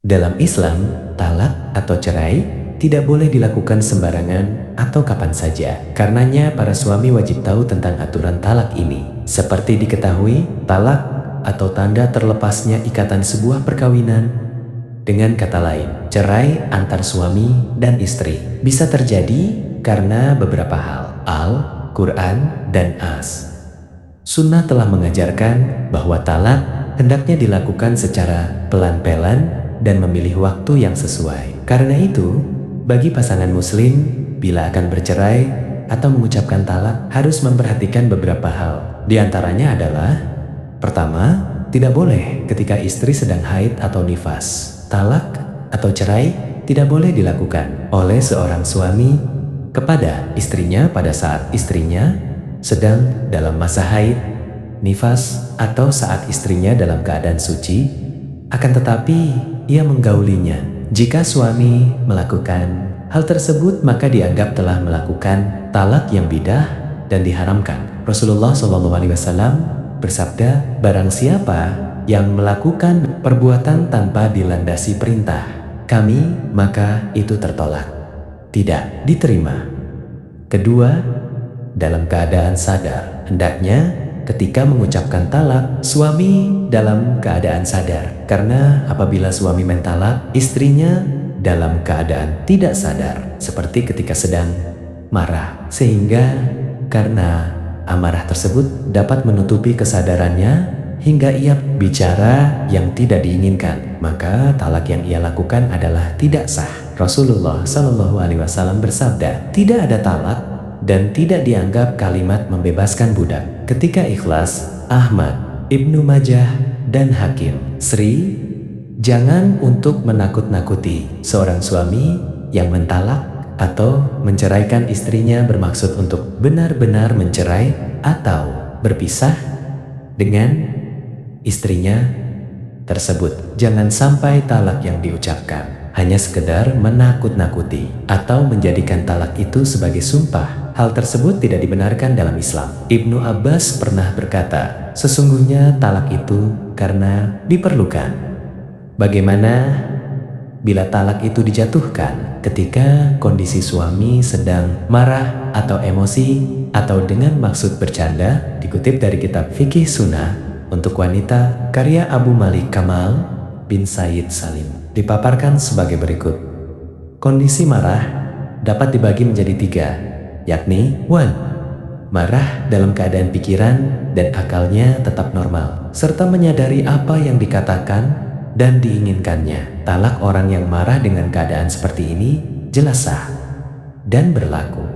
Dalam Islam, talak atau cerai tidak boleh dilakukan sembarangan atau kapan saja. Karenanya para suami wajib tahu tentang aturan talak ini. Seperti diketahui, talak atau tanda terlepasnya ikatan sebuah perkawinan. Dengan kata lain, cerai antar suami dan istri bisa terjadi karena beberapa hal. Al-Quran dan As. Sunnah telah mengajarkan bahwa talak hendaknya dilakukan secara pelan-pelan dan memilih waktu yang sesuai. Karena itu, bagi pasangan muslim, bila akan bercerai atau mengucapkan talak harus memperhatikan beberapa hal. Di antaranya adalah: pertama, tidak boleh ketika istri sedang haid atau nifas. Talak atau cerai tidak boleh dilakukan oleh seorang suami kepada istrinya pada saat istrinya sedang dalam masa haid, nifas, atau saat istrinya dalam keadaan suci. Akan tetapi ia menggaulinya. Jika suami melakukan hal tersebut, maka dianggap telah melakukan talak yang bidah dan diharamkan. Rasulullah SAW bersabda, barang siapa yang melakukan perbuatan tanpa dilandasi perintah kami, maka itu tertolak, tidak diterima. Kedua, dalam keadaan sadar. Hendaknya ketika mengucapkan talak, suami dalam keadaan sadar. Karena apabila suami mentalak istrinya dalam keadaan tidak sadar, seperti ketika sedang marah, sehingga karena amarah tersebut dapat menutupi kesadarannya hingga ia bicara yang tidak diinginkan, maka talak yang ia lakukan adalah tidak sah. Rasulullah SAW bersabda, tidak ada talak dan tidak dianggap kalimat membebaskan budak. Ketika Ikhlas, Ahmad, Ibnu Majah, dan Hakim. Sri, jangan untuk menakut-nakuti seorang suami yang mentalak atau menceraikan istrinya bermaksud untuk benar-benar mencerai atau berpisah dengan istrinya tersebut. Jangan sampai talak yang diucapkan hanya sekedar menakut-nakuti atau menjadikan talak itu sebagai sumpah. Hal tersebut tidak dibenarkan dalam Islam. Ibnu Abbas pernah berkata, sesungguhnya talak itu karena diperlukan. Bagaimana bila talak itu dijatuhkan ketika kondisi suami sedang marah atau emosi atau dengan maksud bercanda? Dikutip dari kitab Fikih Sunnah untuk Wanita karya Abu Malik Kamal bin Said Salim, dipaparkan sebagai berikut. Kondisi marah dapat dibagi menjadi 3, yakni 1. Marah dalam keadaan pikiran dan akalnya tetap normal, serta menyadari apa yang dikatakan dan diinginkannya. Talak orang yang marah dengan keadaan seperti ini jelas sah dan berlaku.